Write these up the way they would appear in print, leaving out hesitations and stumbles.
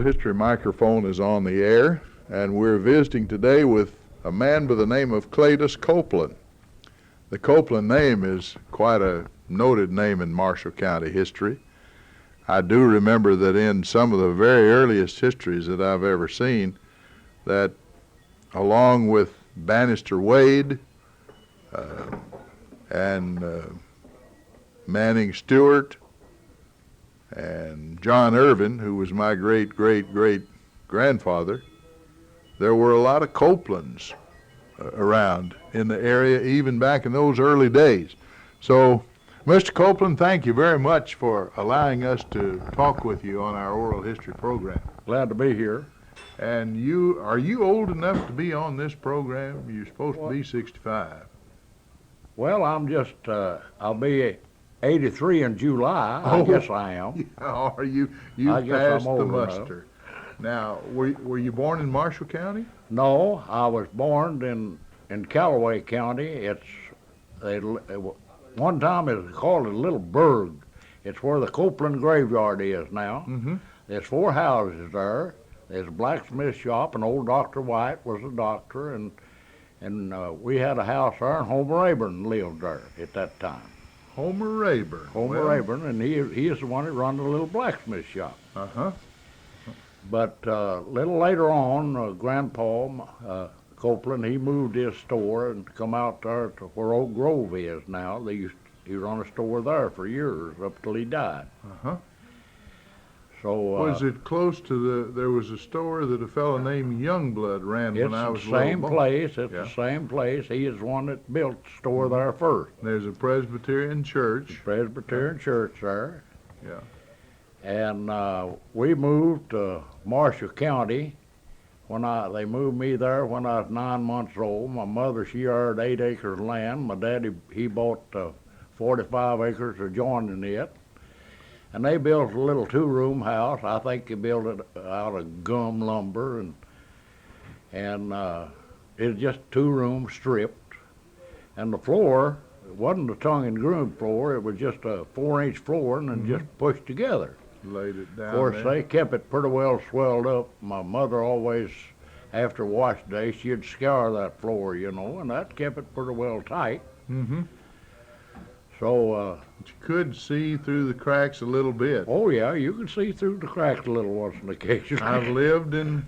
History microphone is on the air, and we're visiting today with a man by the name of Clatus Copeland. The Copeland name is quite a noted name in Marshall County history. I do remember that in some of the very earliest histories that I've ever seen, that along with Bannister Wade and Manning Stewart and John Irvin, who was my great-great-great-grandfather, there were a lot of Copelands around in the area, even back in those early days. So, Mr. Copeland, thank you very much for allowing us to talk with you on our oral history program. Glad to be here. And are you old enough to be on this program? You're supposed to be 65. Well, I'm just, I'll be 83 in July. I guess I am. Are you I guess passed I'm the old muster. Now, were you born in Marshall County? No, I was born in Callaway County. One time it was called a little burg. It's where the Copeland graveyard is now. Mm-hmm. There's 4 houses there. There's a blacksmith shop, and old Dr. White was a doctor, and we had a house there, and Homer Rayburn lived there at that time. Homer Rayburn. Rayburn, and he is the one that run the little blacksmith shop. Uh-huh. But a little later on, Grandpa Copeland, he moved his store and come out there to where Oak Grove is now. He run a store there for years up till he died. Uh-huh. So was it close to there was a store that a fellow named Youngblood ran when I was little boy. It's the same place. He is the one that built the store there first. There's a Presbyterian church. Church there. Yeah. And we moved to Marshall County they moved me there when I was 9 months old. My mother, she hired 8 acres of land. My daddy, he bought 45 acres adjoining it. And they built a little 2-room house. I think they built it out of gum lumber, and it was just 2-room stripped. And the floor, it wasn't a tongue and groove floor. It was just a 4-inch floor and then just pushed together. Laid it down. Of course, there. they kept it pretty well swelled up. My mother always, after wash day, she'd scour that floor, and that kept it pretty well tight. Mm-hmm. So. But you could see through the cracks a little bit. Oh yeah, you can see through the cracks a little once and occasionally. I've lived in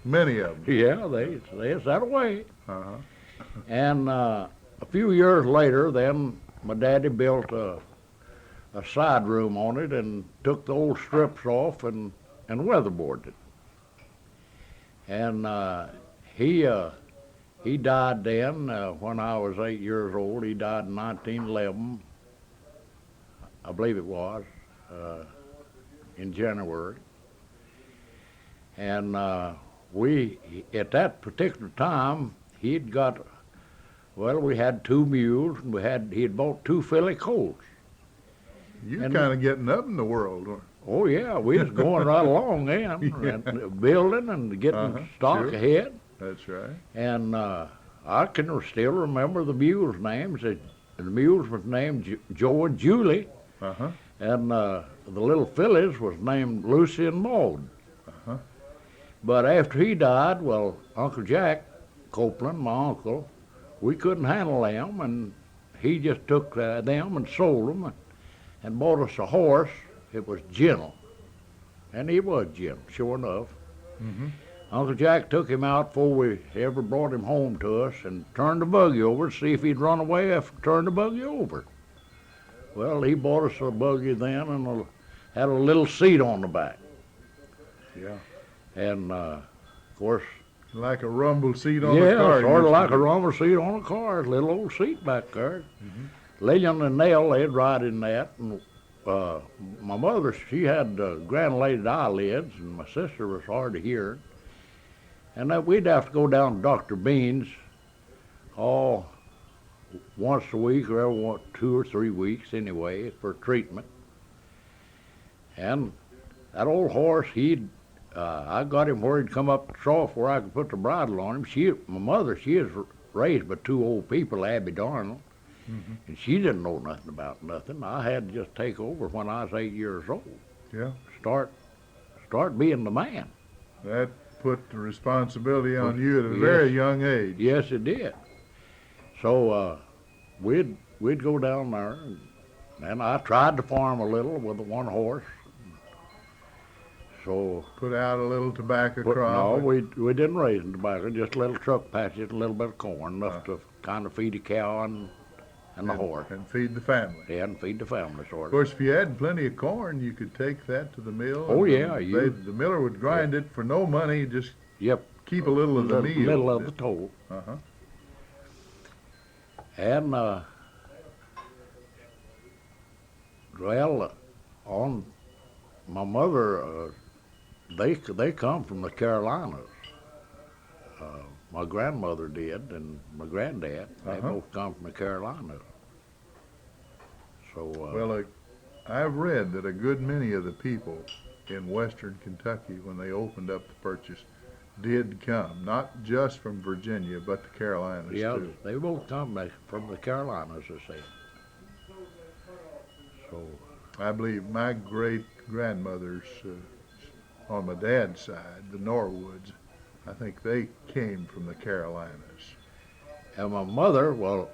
many of them. Yeah, it's that way. Uh-huh. And a few years later, then my daddy built a side room on it and took the old strips off and weatherboarded it. And he died then when I was 8 years old. He died in 1911, I believe it was, in January. And at that particular time, we had 2 mules, and he had bought 2 filly colts. You're kind of getting up in the world. Oh yeah, we was going right along then, and building and getting stock ahead. That's right. And I can still remember the mules' names. The mules was named Joe and Julie, and the little fillies was named Lucy and Maud. But after he died, well, Uncle Jack Copeland, my uncle, we couldn't handle them, and he just took them and sold them and bought us a horse. It was gentle, and he was gentle, sure enough. Mm-hmm. Uncle Jack took him out before we ever brought him home to us and turned the buggy over to see if he'd run away after turned the buggy over. Well, he bought us a buggy then and had a little seat on the back. Yeah. And, of course... Like a rumble seat on a car. Yeah, sort of like a rumble seat on a car, a little old seat back there. Mm-hmm. Lillian and Nell, they'd ride in that. And my mother, she had granulated eyelids, and my sister was hard to hear. And we'd have to go down to Dr. Bean's once a week or every 2 or 3 weeks anyway for treatment. And that old horse, I got him where he'd come up the trough where I could put the bridle on him. My mother, she was raised by 2 old people, Abby Darnell, and she didn't know nothing about nothing. I had to just take over when I was 8 years old. Yeah. Start start being the man. That put the responsibility on you at a Yes. very young age. Yes, it did. So we'd go down there, and I tried to farm a little with the one horse. So Put out a little tobacco crop. no, we didn't raise tobacco, just little truck patches, a little bit of corn, enough to kind of feed a cow and the horse. And feed the family. Yeah, and feed the family, Of sort of. course, if you had plenty of corn, you could take that to the mill. Oh, and yeah, the miller would grind it for no money, just Yep, keep a little of the meal. little of the toll. Uh-huh. And well, on my mother, they come from the Carolinas. My grandmother did, and my granddad. They Uh-huh. both come from the Carolinas. So Well, I've read that a good many of the people in western Kentucky, when they opened up the purchase, did come, not just from Virginia, but the Carolinas yeah, too. they both come from the Carolinas, I say. So I believe my great-grandmothers on my dad's side, the Norwoods, I think they came from the Carolinas. and my mother, well,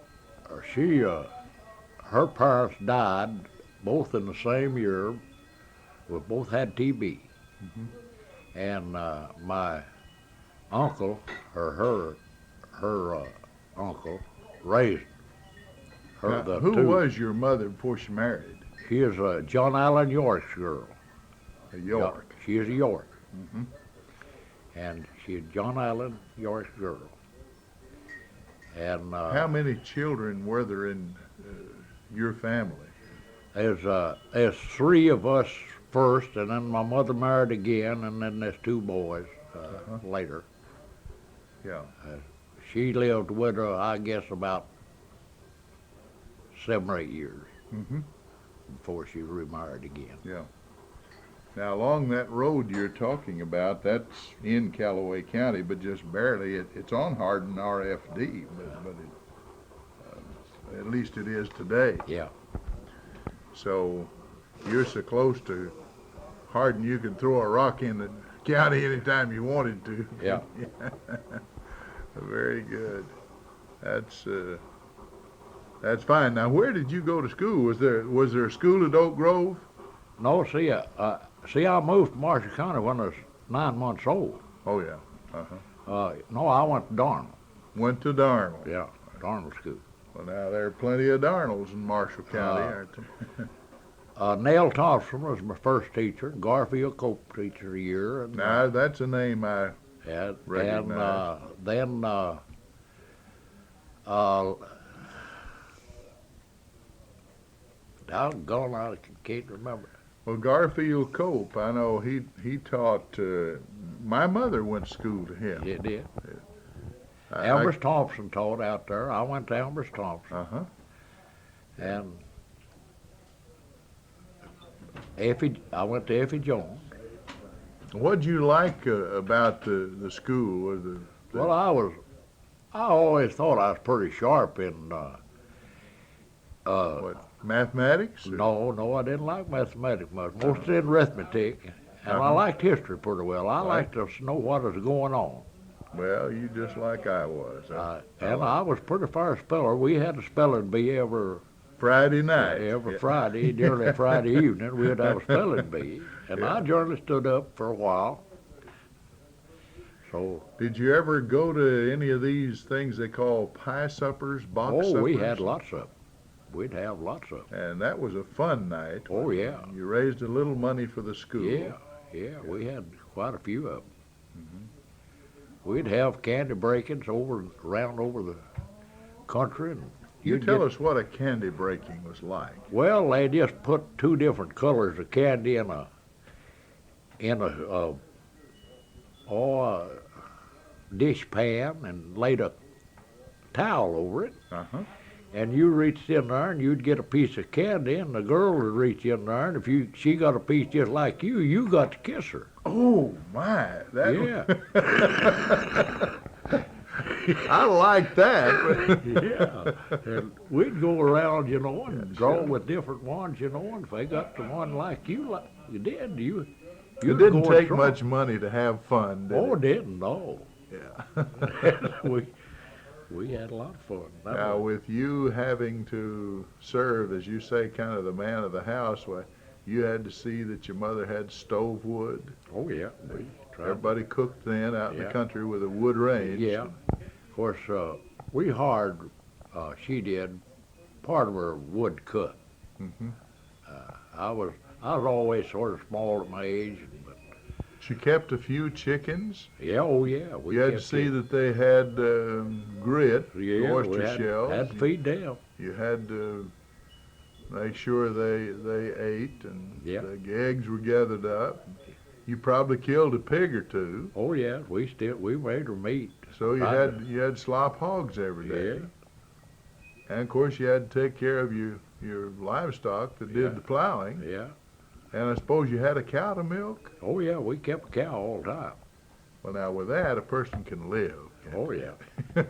she her parents died both in the same year. We both had TB. And my uncle, or her uncle, raised her. Now, The who two. was your mother before she married? She is a John Allen York's girl. A York. Yeah, she is a York. Mhm. And she's John Allen York's girl. And How many children were there in your family? there's three of us first, and then my mother married again, and then there's two boys later. Yeah. She lived with her, I guess, about 7 or 8 years Mm-hmm. before she remarried again. Yeah. Now, along that road you're talking about, that's in Callaway County, but just barely. It's on Hardin RFD, but at least it is today. Yeah. So you're so close to Hardin, you can throw a rock in the county anytime you wanted to. Yeah. Very good. That's fine. Now, where did you go to school? Was there a school at Oak Grove? No, see, I moved to Marshall County when I was 9 months old. Oh yeah. Uh-huh. No, I went to Darnell. Went to Darnell. Yeah, Darnell School. Well, now there are plenty of Darnells in Marshall County, aren't there? Nell Thompson was my first teacher. Garfield Cope teacher a year. And, Now that's a name I and recognize. then doggone, I can't remember. Well, Garfield Cope, I know he taught. My mother went to school to him. It did. I- Elvis Thompson taught out there. I went to Elvis Thompson. Uh-huh. And I went to Effie Jones. What'd you like about the school? Or the Well, I always thought I was pretty sharp in, what, mathematics? no, I didn't like mathematics much, mostly in arithmetic. And I liked history pretty well. I liked to know what was going on. Well, you just like I was. And I was pretty far speller. We had a spelling bee every Friday night. every Friday, during Friday evening, we'd have a spelling bee. And I generally stood up for a while. So, Did you ever go to any of these things they call pie suppers, box suppers? we had lots of them. We'd have lots of them. And that was a fun night. Oh, yeah. You raised a little money for the school. Yeah, we had quite a few of them. We'd have candy breakings around over the country. And You tell us what a candy breaking was like. Well, they just put two different colors of candy in a dish pan and laid a towel over it. Uh-huh. And you reached in there and you'd get a piece of candy, and the girl would reach in there, and if she got a piece just like you got to kiss her. Oh, my. Yeah. I like that. Yeah, and we'd go around, and draw with different ones, and if they got the one like you did, You It didn't go take strong. much money to have fun, did Oh, it? it didn't, no. Yeah. We had a lot of fun. Now, with you having to serve, as you say, kind of the man of the house, well, you had to see that your mother had stove wood. Oh, yeah, we tried. Everybody cooked then out in the Yeah. country with a wood range. Yeah. Of course, we hired, she did, part of her wood cut. Hmm. I was always sort of small at my age, but She kept a few chickens. yeah, oh yeah, we You had to kept see it. that they had grit, Yeah, oyster we had shells. to feed them. You had to make sure they ate and Yeah. the eggs were gathered up. You probably killed a pig or two, Oh yeah, we made her meat. so you Right. had slop hogs every day. Yeah, And of course you had to take care of your livestock that did Yeah. the plowing. yeah. And I suppose you had a cow to milk. Oh yeah, we kept a cow all the time. Well, now with that a person can live. Oh yeah. I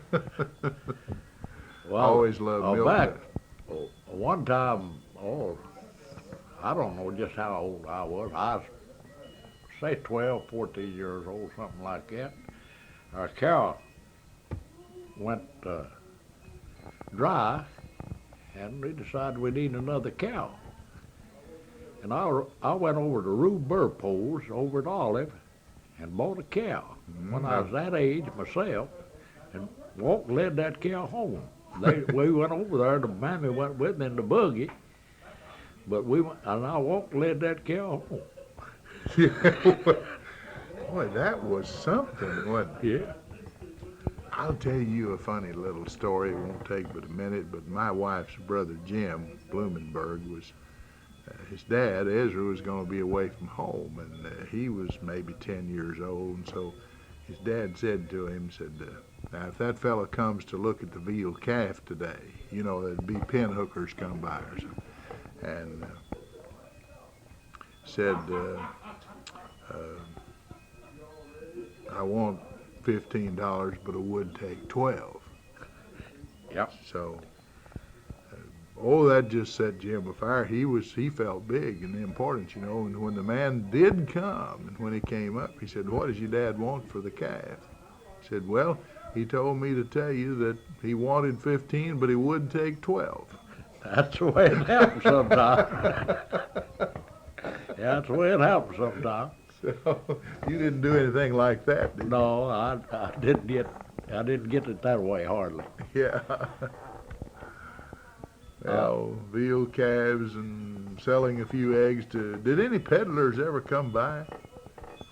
Well, always loved milk. back one time, I don't know just how old I was. I was, say 12, 14 years old, something like that. Our cow went dry, and we decided we need another cow. And I went over to Rube Burpo's over at Olive and bought a cow when I was that age myself, and led that cow home. We went over there, the mammy went with me in the buggy, but I led that cow home. Boy, that was something, wasn't it? Yeah. I'll tell you a funny little story. It won't take but a minute. But my wife's brother Jim Blumenberg was his dad Ezra was going to be away from home, and he was maybe 10 years old. And so his dad said to him, "Now if that fella comes to look at the veal calf today, you know there'd be pin hookers come by or something." And said, "I want $15, but it would take 12." Yep. So, that just set Jim afire. He felt big and the importance, you know. And when the man did come, and when he came up, he said, "What does your dad want for the calf?" He said, "Well, he told me to tell you that he wanted 15, but he would take 12." That's the way it happens sometimes. That's the way it happens sometimes. So you didn't do anything like that, did you? No, I didn't get it that way hardly. Yeah. Well, veal calves and selling a few eggs to. Did any peddlers ever come by?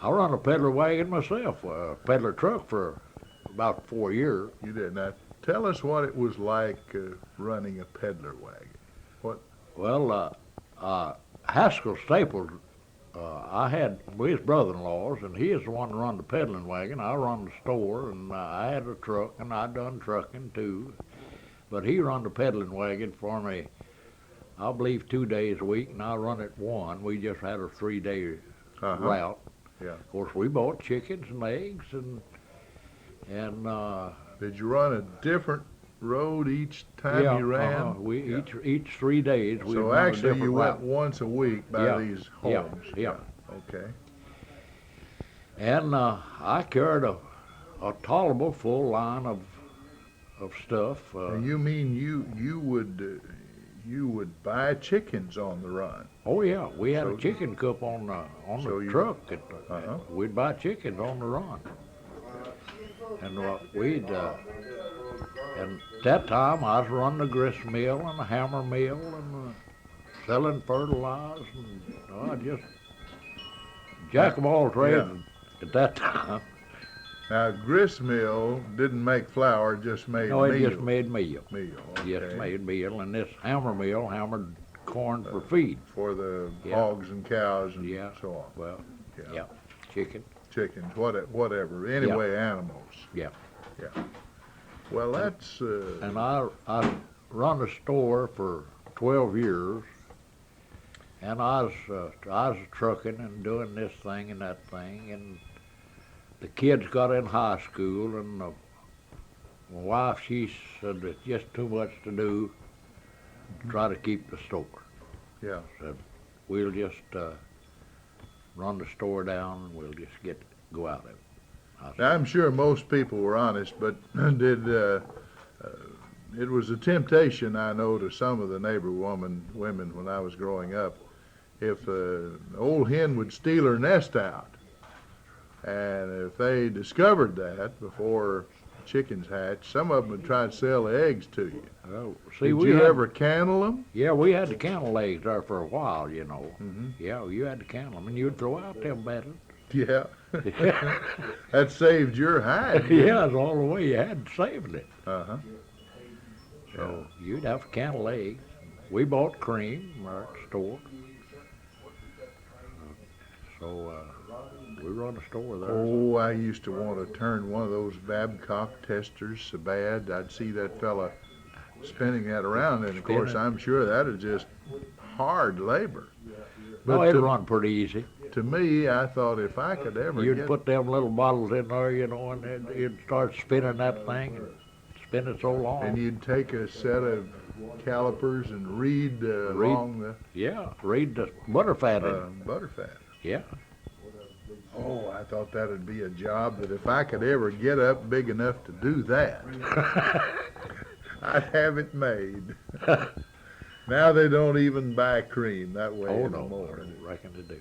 I run a peddler wagon myself, a peddler truck for about 4 years. You did. Now, tell us what it was like running a peddler wagon. Well, Haskell Staples, I had his brother-in-laws, and he is the one that run the peddling wagon. I run the store, and I had a truck, and I done trucking too. But he run the peddling wagon for me, I believe 2 days a week, and I run it one. We just had a 3-day route. Yeah. Of course, we bought chickens and eggs, and Did you run a different road each time yeah, you ran? we each 3 days we So run a actually, different you went route. once a week by Yeah, these yeah, homes. yeah. Okay. And I carried a tolerable full line of stuff. Now, you mean you would buy chickens on the run? Oh yeah, we had So- a chicken coop on So the you- truck. Uh-huh. We'd buy chickens on the run, and we'd. And that time I was running a grist mill and a hammer mill and selling fertilizer, and I just jack of all trades at that time. Now, grist mill didn't make flour, just made No, it meal. just made meal. Meal, okay. Just made meal, and this hammer mill hammered corn for feed. For the Yeah. hogs and cows and Yeah. so on. Well, Yeah. yeah, chicken. Chickens, whatever. Anyway, animals. Yeah. Yeah. Well, that's And I run a store for 12 years, and I was trucking and doing this thing and that thing, and the kids got in high school, and my wife, she said it's just too much to do to try to keep the store. yeah. Said we'll just run the store down, and we'll just go out of it. Now, I'm sure most people were honest, but did it was a temptation, I know, to some of the neighbor women when I was growing up. If an old hen would steal her nest out, and if they discovered that before chickens hatch, some of them would try to sell the eggs to you. Oh, see, Did you ever candle them? Yeah, we had to candle eggs there for a while, you know. Mm-hmm. Yeah, you had to candle them, and you'd throw out them batters. Yeah. That saved your hide. Yeah, that's all the way you had to save it. Uh-huh. So you'd have to candle eggs. We bought cream at the store. So we run a store there. Oh, I used to want to turn one of those Babcock testers so bad. I'd see that fella spinning that around, and of course, Spinning. I'm sure that is just hard labor. Oh, it'd run pretty easy. To me, I thought if I could ever You'd put them little bottles in there, you know, and then you'd start spinning that thing and spin it so long. and you'd take a set of calipers and read along the Yeah, read the butterfat in it. butterfat. Yeah. Oh, I thought that'd be a job that if I could ever get up big enough to do that, I'd have it made. Now they don't even buy cream that way Oh, no, anymore. I reckon they do.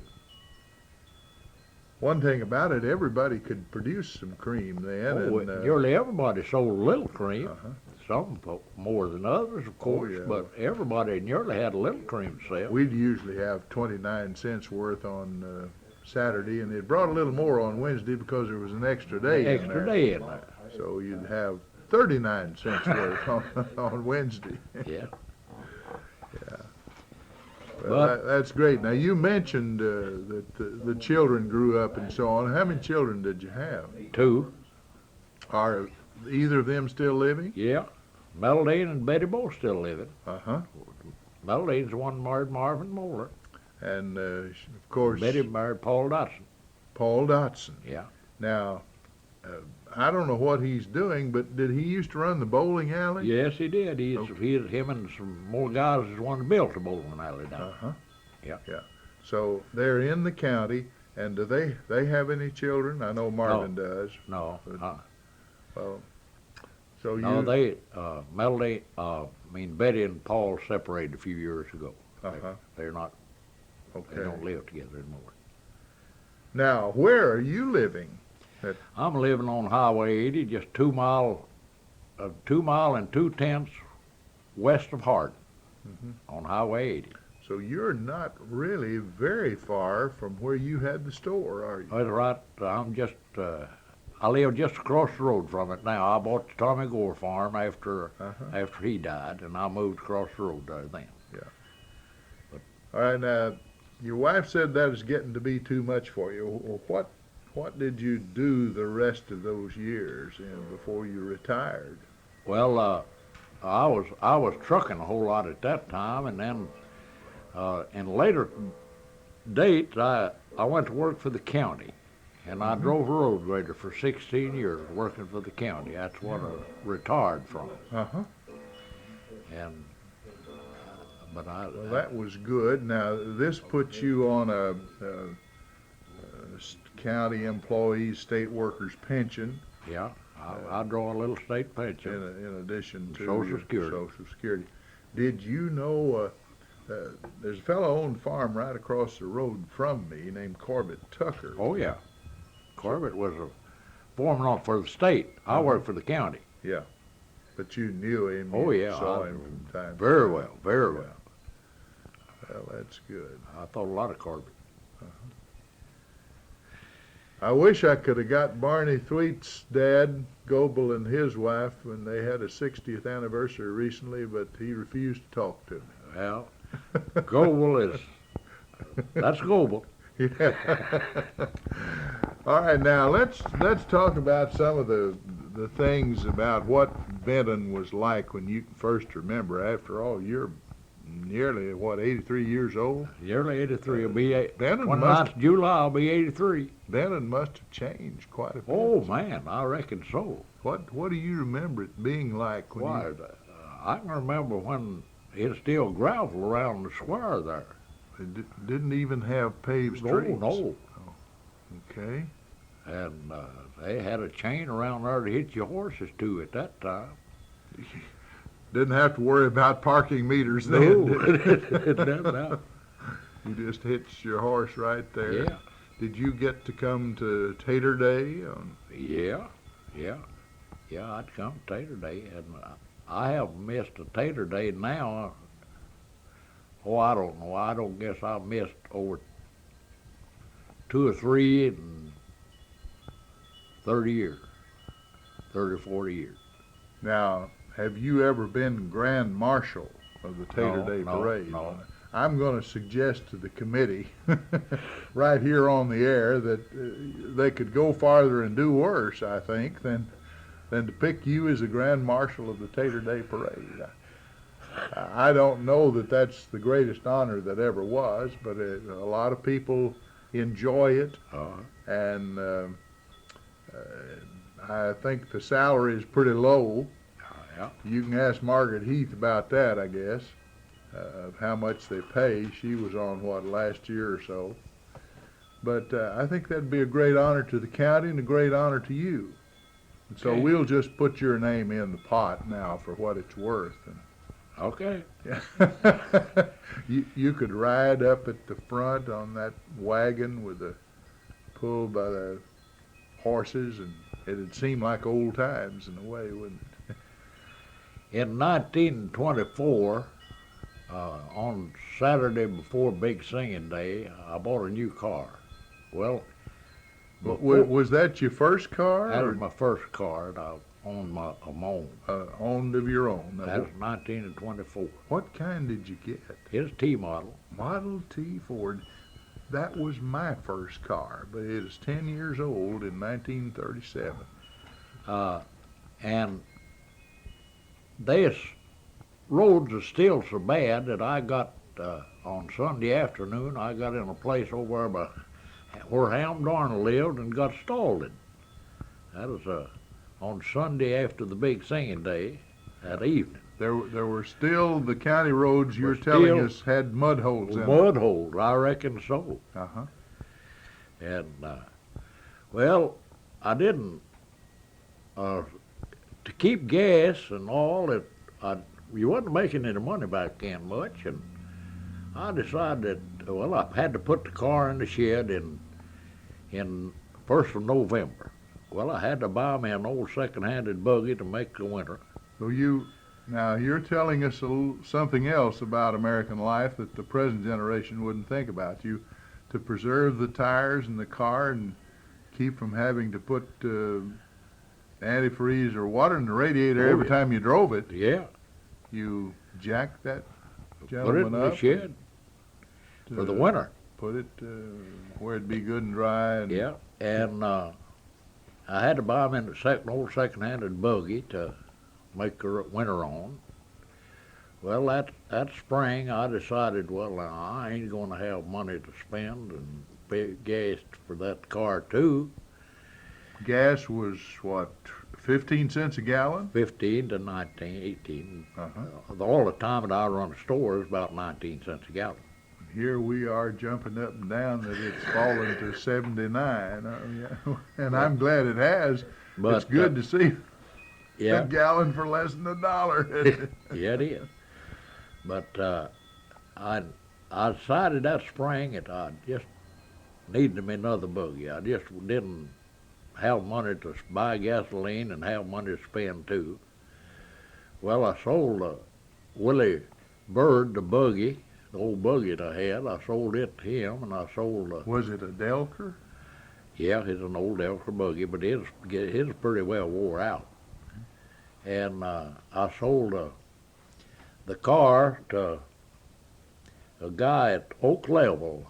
One thing about it, everybody could produce some cream then. Oh, and, nearly everybody sold a little cream. uh-huh. Some more than others, of course, yeah. but everybody nearly had a little cream to sell. We'd usually have 29 cents worth on Saturday, and it brought a little more on Wednesday because there was an extra day in Extra there. day in there. So you'd have 39 cents worth on Wednesday. Yeah. Well, But- that's great. Now, you mentioned that the children grew up and so on. How many children did you have? 2. Are either of them still living? Yeah. Meldine and Betty both still living. Uh-huh. Meldine's the one married Marvin Moeller. And, of course, Betty married Paul Dotson. Paul Dotson. Yeah. Now, I don't know what he's doing, but did he used to run the bowling alley? Yes, he did. Him and some more guys is one that built the bowling alley down. Uh-huh. Yeah. Yeah. So they're in the county, and do they have any children? I know Marvin does. No. Well, so No, you... they, Betty and Paul separated a few years ago. Uh-huh. They're not, they Okay. don't live together anymore. Now, where are you living? I'm living on Highway 80, just 2 mile and 2/10 west of Hardin, on Highway 80. So you're not really very far from where you had the store, are you? That's right. I live just across the road from it now. I bought the Tommy Gore farm after he died, and I moved across the road there then. All right, now, your wife said that is getting to be too much for you. Well, what did you do the rest of those years before you retired? Well, I was trucking a whole lot at that time, and then in later dates, I went to work for the county, and I drove a road grader for 16 years working for the county. That's what I retired from. Uh-huh. And Well, that was good. Now, this puts you on a county employees, state workers pension. yeah, I draw a little state pension. In addition to Social your Security. Social Security. Did you know there's a fellow owned a farm right across the road from me named Corbett Tucker? Oh yeah, Corbett was a foreman for the state. I worked for the county. Yeah, but you knew him. Oh, you yeah, saw him from time. to Very time. well, very well. Well, that's good. I thought a lot of Corbett. I wish I could have got Barney Thweet's dad, Goebel, and his wife when they had a 60th anniversary recently, but he refused to talk to me. Well, Goebel that's Goebel. Yeah. All right, now let's talk about some of the things about what Benton was like when you first remember. After all, you're nearly 83 years old. Nearly 83. I'll be Benton one must night in July. I'll be 83. Benton must have changed quite a bit. Oh man, I reckon so. What do you remember it being like when Why? I can remember when it was still gravel around the square there. you didn't even have paved streets? No, Okay. And they had a chain around there to hitch your horses to at that time. Didn't have to worry about parking meters then. No, did you? it doesn't happen. You just hitched your horse right there. Yeah, Did you get to come to Tater Day? yeah. I'd come Tater Day, and I haven't missed a Tater Day now. Oh, I don't know. I don't guess I've missed over 2 or 3 in 30 years, 30 or 40 years. Now, have you ever been Grand Marshal of the Tater Day Parade? No. I'm going to suggest to the committee right here on the air that they could go farther and do worse, I think, than to pick you as a Grand Marshal of the Tater Day Parade. I don't know that that's the greatest honor that ever was, but a lot of people enjoy it, and I think the salary is pretty low. Yeah. You can ask Margaret Heath about that, I guess, of how much they pay. She was on, last year or so. But I think that'd be a great honor to the county and a great honor to you. And so Okay. we'll just put your name in the pot now for what it's worth. And Okay. you could ride up at the front on that wagon pulled by the horses, and it'd seem like old times in a way, wouldn't it? In 1924, on Saturday before Big Singing Day, I bought a new car. Well, Was that your first car? that or, was my first car that I owned my own. owned of your own? Now, That was 1924. what kind did you get? It's T model. Model T Ford. That was my first car, but it is 10 years old in 1937. And this roads are still so bad that I got, on Sunday afternoon, I got in a place over by where Ham Darnell lived and got stalled. That was on Sunday after the Big Singing Day, that evening. There were still the county roads you're Were telling still us had mud holes in them. Mud holes, I reckon so. Uh-huh. And, well, I didn't, to keep gas and all, you wasn't making any money back then much, and I decided that, well, I had to put the car in the shed in 1st of November. Well, I had to buy me an old second-handed buggy to make the winter. So now you're telling us something else about American life that the present generation wouldn't think about. To preserve the tires in the car and keep from having to put antifreeze or water in the radiator every time you drove it. Yeah, You jacked that put it gentleman in the up shed for the winter. Put it where it'd be good and dry. And Yeah, and I had to buy him an old second-handed buggy to make the winter on. Well, that spring I decided, well, now, I ain't going to have money to spend and pay gas for that car too. Gas was what, 15 cents a gallon? 15 to 19, 18. Uh-huh. All the time that I run a store is about 19 cents a gallon. Here we are jumping up and down that it's fallen to 79. Yeah. And I'm glad it has. But It's good to see yeah, a gallon for less than $1. yeah, it is. But I decided that spring that I just needed me another buggy. I just didn't have money to buy gasoline and have money to spend too. Well, I sold Willie Bird the buggy, the old buggy that I had. I sold it to him, and I sold. Was it a Delker? Yeah, it's an old Elker buggy, but it's pretty well wore out. And I sold the car to a guy at Oak Level.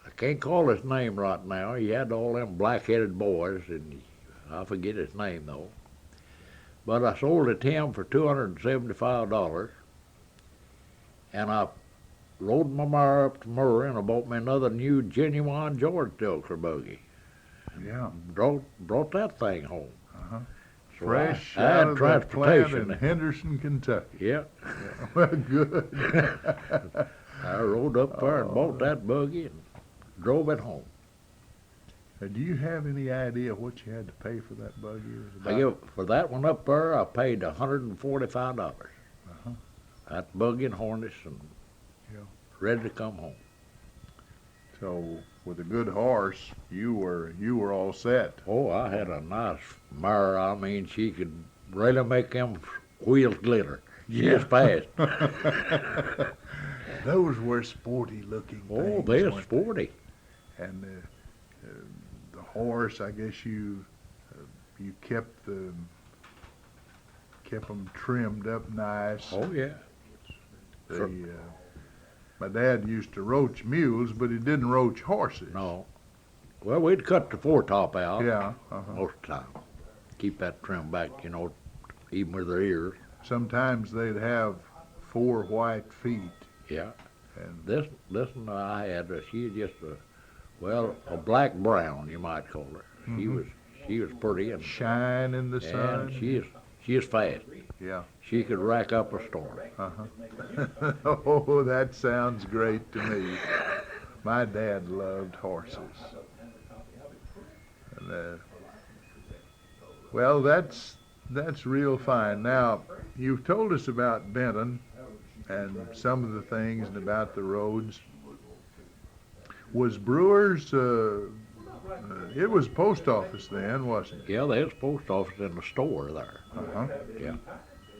I can't call his name right now. He had all them black-headed boys, and I forget his name though. But I sold it to him for $275, and I rode my mare up to Murray, and I bought me another new genuine George Delker buggy. Yeah. Brought that thing home. Uh-huh. So Fresh I out had of the plant transportation. in Henderson, Kentucky. Yeah. Well, good. I rode up there and bought that buggy and drove it home. Do you have any idea what you had to pay for that buggy? For that one up there, I paid $145. Uh-huh. That buggy and harness and Yeah. ready to come home. So with a good horse, you were all set. Oh, I had a nice mare. I mean, she could really make them wheels glitter. She was fast. Those were sporty looking Oh, things. they're weren't sporty. they? And the horse, I guess you kept them trimmed up nice. Oh, yeah. My dad used to roach mules, but he didn't roach horses. No. Well, we'd cut the foretop out Yeah. most of the time. Keep that trim back, even with their ears. Sometimes they'd have 4 white feet. Yeah. And This one I had, she just a black brown, you might call her. She was pretty and shine in the sun. she is fast. Yeah. She could rack up a storm. Oh, that sounds great to me. My dad loved horses. And, well, that's real fine. Now, you've told us about Benton and some of the things and about the roads. Was Brewer's, it was post office then, wasn't it? Yeah, there's post office in the store there. Uh-huh. Yeah.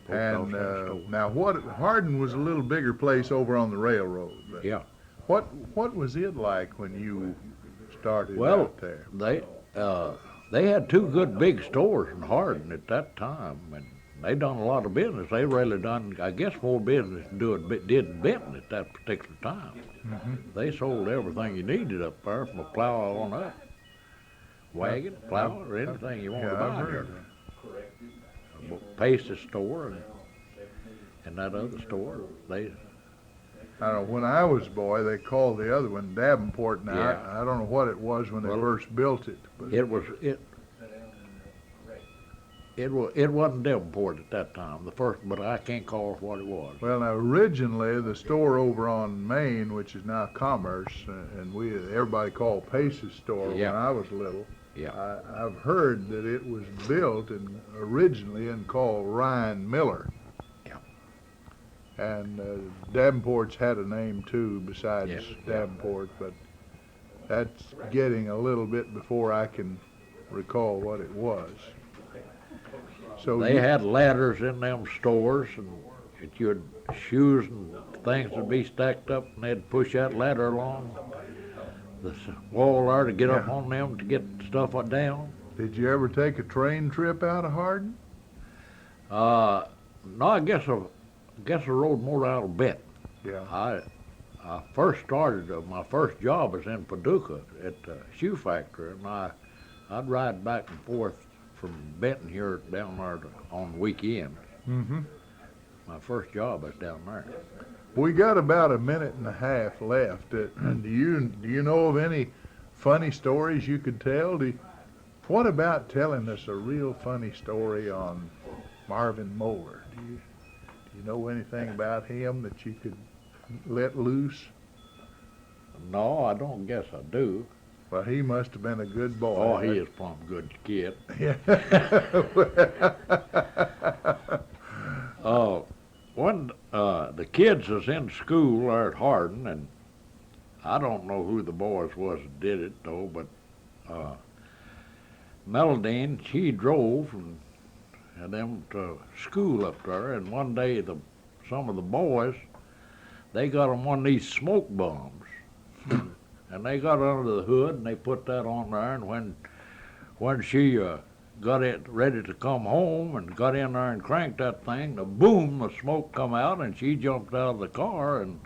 Post And office in the store. now, Hardin was a little bigger place over on the railroad. But Yeah. What was it like when you started Well, out there? they had 2 good big stores in Hardin at that time, and they done a lot of business. They really done, I guess, more business than did in Benton at that particular time. They sold everything you needed up there, from a plow on up, wagon, plow, or anything you wanted to buy I've there. heard Pace's store and that other store, I don't know, when I was a boy, they called the other one Davenport. Now, Yeah. I don't know what it was when they Well, first built it. But it wasn't Davenport at that time, the first, but I can't call it what it was. well, now, originally, the store over on Main, which is now Commerce, and everybody called Pace's store Yeah. when I was little. Yeah. I've heard that it was built originally and called Ryan Miller. Yeah. And Davenport's had a name too besides Yes. Davenport, but that's getting a little bit before I can recall what it was. So They had ladders in them stores, and your shoes and things would be stacked up, and they'd push that ladder along the wall there to get up Yeah. on them to get stuff down. Did you ever take a train trip out of Hardin? No, I guess I rode more out of Benton. Yeah. I first started, my first job was in Paducah at the shoe factory, and I'd ride back and forth from Benton here down there on weekends. Mm-hmm. My first job was down there. We got about a minute and a half left. And do you know of any funny stories you could tell? What about telling us a real funny story on Marvin Moeller? Do you know anything about him that you could let loose? No, I don't guess I do. Well, he must have been a good boy. Oh, he is plumb good kid. Yeah. When the kids was in school there at Hardin, and I don't know who the boys was that did it though, but Meladine, she drove and them to school up there, and one day some of the boys, they got on one of these smoke bombs, and they got under the hood and they put that on there, and when she got it ready to come home and got in there and cranked that thing, boom, the smoke come out, and she jumped out of the car, and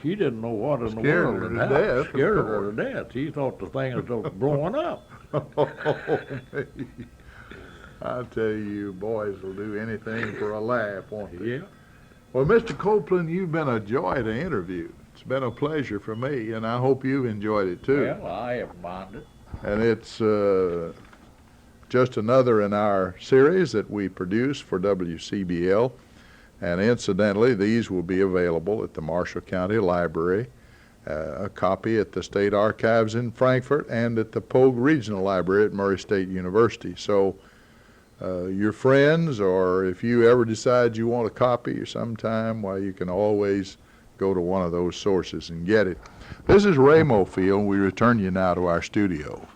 she didn't know what in the world had happened. Scared her to death. She thought the thing was blowing up. I'll tell you, boys will do anything for a laugh, won't they? Yeah. Well, Mr. Copeland, you've been a joy to interview. It's been a pleasure for me, and I hope you've enjoyed it too. Well, I haven't minded. And it's just another in our series that we produce for WCBL. And incidentally, these will be available at the Marshall County Library a copy at the State Archives in Frankfort and at the Pogue Regional Library at Murray State University. So your friends, or if you ever decide you want a copy or sometime, well, you can always go to one of those sources and get it. This is Ray Mofield. We return you now to our studio.